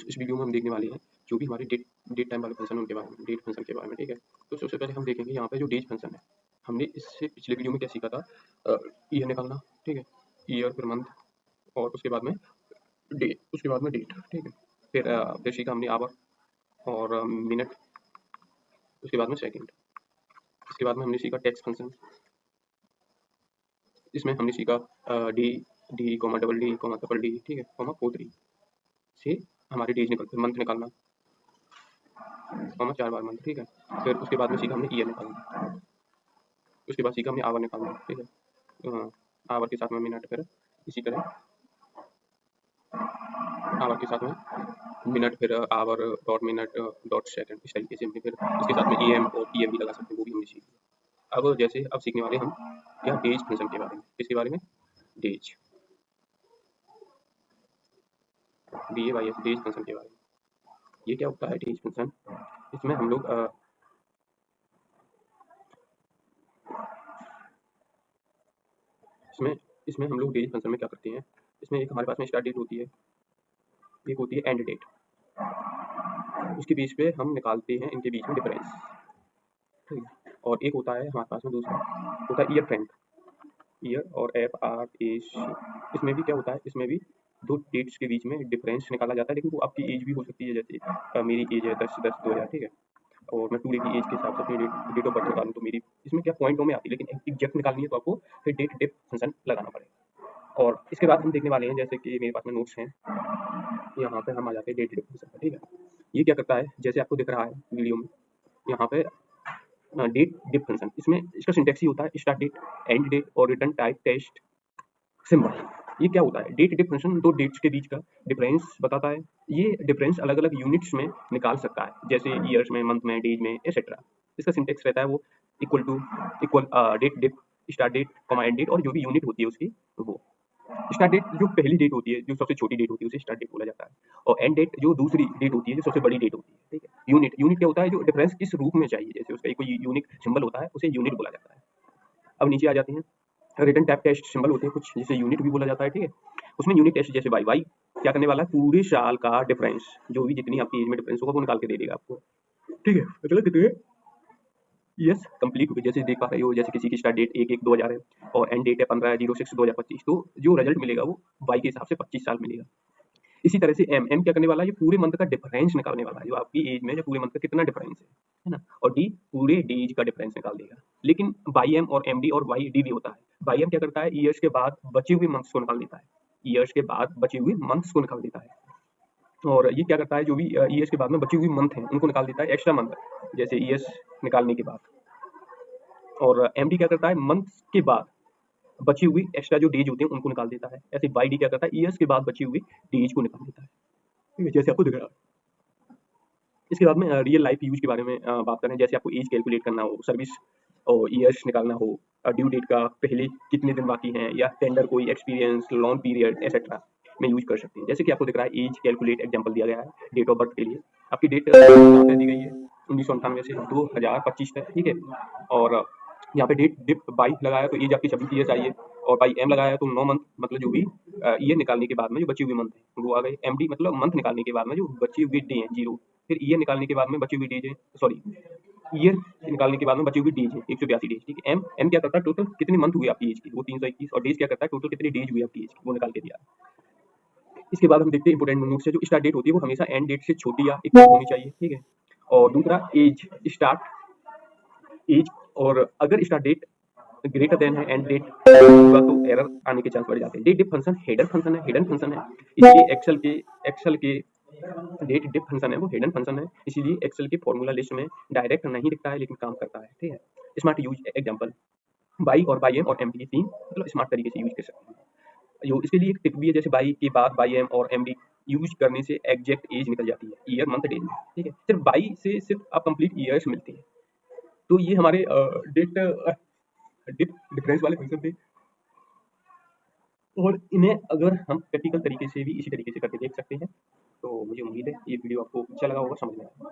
इस वीडियो में हम देखने वाले हैं जो भी हमारे डेट टाइम वाले फंक्शन है उनके बारे में, डेट फंक्शन के बारे में, ठीक है। तो सबसे पहले हम देखेंगे यहाँ पे जो डेज फंक्शन है, हमने इससे पिछले वीडियो में क्या सीखा था, ईयर निकालना, ठीक है, ईयर फिर मंथ और उसके बाद में डे, उसके बाद में डेट, ठीक है। फिर सीखा हमने आवर और मिनट, उसके बाद में सेकंड, इसके बाद में हमने सीखा टेक्स्ट फंक्शन, इसमें हमने सीखा D D comma double D comma triple D, ठीक है, कॉमा 4 3 से हमारे डेज निकलते हैं, मंथ निकालना कॉमा 4 बार मंथ, ठीक है। फिर उसके बाद में सीखा हमने ईयर निकालना, उसके बाद सीखा हमने आवर निकालना, ठीक है, आवर के साथ में मिनट, फिर इसी तरह आवर के साथ में मिनट, फिर hour dot minute dot second, इस तरीके से हमने फिर इसके साथ में एएम और पीएम भी लगा सकते हैं, वो भी हमने सीखी। अब सीखने वाले हम क्या, डेज फंक्शन के बारे में। किसके बारे में? डेज, DAYS, डेज फंक्शन के बारे में। ये क्या होता है डेज फंक्शन? इसमें हम लोग इसमें हम लोग डेज फंक्शन में क्या करते हैं, इसमें एक हमारे पास में स्टार्ट डेट होती है, एक होती है एंड डेट, उसके बीच पे हम निकालते हैं इनके बीच में डिफरेंस, ठीक है। और एक होता है हमारे पास में दूसरा होता है ईयर फ्रेंड, ईयर और FRAC, इसमें भी क्या होता है, इसमें भी दो डेट्स के बीच में डिफरेंस निकाला जाता है, लेकिन वो आपकी एज भी हो सकती है, जैसे मेरी एज है 10/10/2000, ठीक है, और मैं टुडे की एज के हिसाब से अपनी डेट ऑफ बर्थ निकालूँ तो मेरी इसमें क्या पॉइंटों में आती है, लेकिन एग्जैक्ट निकालनी है तो आपको फिर डेट डिप फंक्शन लगाना पड़ेगा। और इसके बाद हम देखने वाले हैं, जैसे कि मेरे पास में नोट्स हैं, यहाँ पे हम आ जाते हैं डेट डिप फंक्शन पर, ठीक है। ये क्या करता है, जैसे आपको दिख रहा है वीडियो में, यहाँ पे डेट डिप फंक्शन, इसमें इसका सिंटेक्स ही होता है स्टार्ट डेट, एंड डेट और रिटर्न टाइप टेस्ट सिंबल। ये क्या होता है, डेट डिप फंक्शन दो डेट्स के बीच का डिफरेंस बताता है। ये डिफरेंस अलग अलग यूनिट्स में निकाल सकता है, जैसे ईयर्स में, मंथ में, डेज में, एक्सेट्रा। इसका सिंटेक्स रहता है वो equal date dif start date comma end date, और जो भी यूनिट होती है उसकी, वो स्टार्ट डेट जो पहली डेट होती है, जो सबसे छोटी डेट होती है, उसे स्टार्ट डेट बोला जाता है, और एंड डेट जो दूसरी डेट होती है, जो सबसे बड़ी डेट होती है, ठीक है। यूनिट क्या होता है, जो डिफरेंस किस रूप में चाहिए, जैसे उसका कोई यूनिक सिंबल होता है, उसे यूनिट बोला जाता है। अब नीचे आ जाते हैं, रिटर्न टाइप टेस्ट सिंबल होते हैं कुछ, जिसे यूनिट भी बोला जाता है, ठीक है। उसमें यूनिट टेस्ट जैसे वाई क्या करने वाला है, पूरे साल का डिफरेंस, जो भी जितनी आपकी एज में डिफरेंस होगा वो निकाल के दे देगा आपको, ठीक है। मतलब कितने यस कंप्लीट हुए, जैसे देख पा रहे हो, जैसे किसी की स्टार्ट डेट 1/1/2000 है और एंड डेट है 15/06/2025, तो जो रिजल्ट मिलेगा वो वाई के हिसाब से 25 साल मिलेगा। इसी तरह से एम क्या करने वाला है, ये पूरे मंथ का डिफरेंस निकालने वाला है, जो आपकी एज में जो पूरे मंथ का कितना डिफरेंस है ना। और डी पूरे डेज का डिफरेंस निकाल देगा। लेकिन बाई एम और एमडी और वाई डी भी होता है। बाई एम क्या करता है, ईयर्स के बाद बचे हुए मंथ्स को निकाल देता है, ईयर्स के बाद बचे हुए मंथ्स को निकाल देता है। और ये क्या करता है, जो भी ईयर्स के बाद में बचे हुए मंथ हैं उनको निकाल देता है एक्स्ट्रा मंथ, जैसे ईयर्स निकालने के बाद। और एमडी क्या करता है, मंथ्स के बाद बची हुई एक्स्ट्रा जो डेज होते हैं उनको निकाल देता है। ऐसे वाई डी क्या करता है, ईयर्स के बाद बची हुई डेज को निकाल देता है, ठीक है, जैसे आपको दिख रहा है। इसके बाद में रियल लाइफ यूज के बारे में बात करें, जैसे आपको एज कैलकुलेट करना हो, सर्विस और ईयर्स निकालना हो, ड्यू डेट का पहले कितने दिन बाकी हैं, या टेंडर कोई एक्सपीरियंस, लोन पीरियड एक्सेट्रा में यूज कर सकते हैं। जैसे कि आपको दिख रहा है एज कैलकुलेट एग्जांपल दिया गया है डेट ऑफ बर्थ के लिए, आपकी डेट दी गई है 1998 से 2025 तक, ठीक है। और यहाँ पे डेट डिप बाई लगाया तो एज आपकी 26 ईयर्स आई है, और बाई एम लगाया तो 9 मंथ, मतलब जो भी ईयर निकालने के बाद में जो बची हुई मंथ है वो आ गए। एमडी मतलब मंथ निकालने के बाद में जो बची हुई डे है 0, फिर ईयर निकालने के बाद में बची हुई डेज है, सॉरी ईयर निकालने के बाद में बची हुई डेज है 182 डेज, ठीक है। एम क्या करता है, टोटल कितने मंथ हुए आपकी एज की, वो 321, और डेज क्या करता है, टोटल कितनी डेज हुई आपकी एज की, वो निकाल के दिया। इसके बाद हम देखते हैं इंपोर्टेंट नोट से, जो स्टार्ट डेट होती है वो हमेशा एंड डेट से छोटी या इक्वल होनी चाहिए, ठीक है। और दूसरा एज, स्टार्ट एज, और अगर स्टार्ट डेट ग्रेटर देन है एंड डेट होगा तो एरर आने के चांस बढ़ जाते हैं। Date dif function hidden function है, इसलिए एक्सेल के डेट डिप फंक्शन है वो हिडन फंक्शन है, इसीलिए एक्सेल के फॉर्मूला लिस्ट में डायरेक्ट नहीं दिखता है, लेकिन काम करता है, ठीक है। स्मार्ट यूज एग्जांपल, बाई और बाई एम और एम डी, तीन मतलब स्मार्ट तरीके से यूज कर सकते हैं। जो इसके लिए एक टिप भी है, जैसे बाई के बाद बाई एम और एम डी यूज करने से एग्जैक्ट एज निकल जाती है, ईयर मंथ डेज में, ठीक है। सिर्फ बाई से सिर्फ आप कंप्लीट ईयर्स मिलती है। तो ये हमारे डेट डिफरेंस वाले फंक्शन थे, और इन्हें अगर हम प्रैक्टिकल तरीके से भी इसी तरीके से करके देख सकते हैं। तो मुझे उम्मीद है ये वीडियो आपको अच्छा लगा होगा, समझ में आया।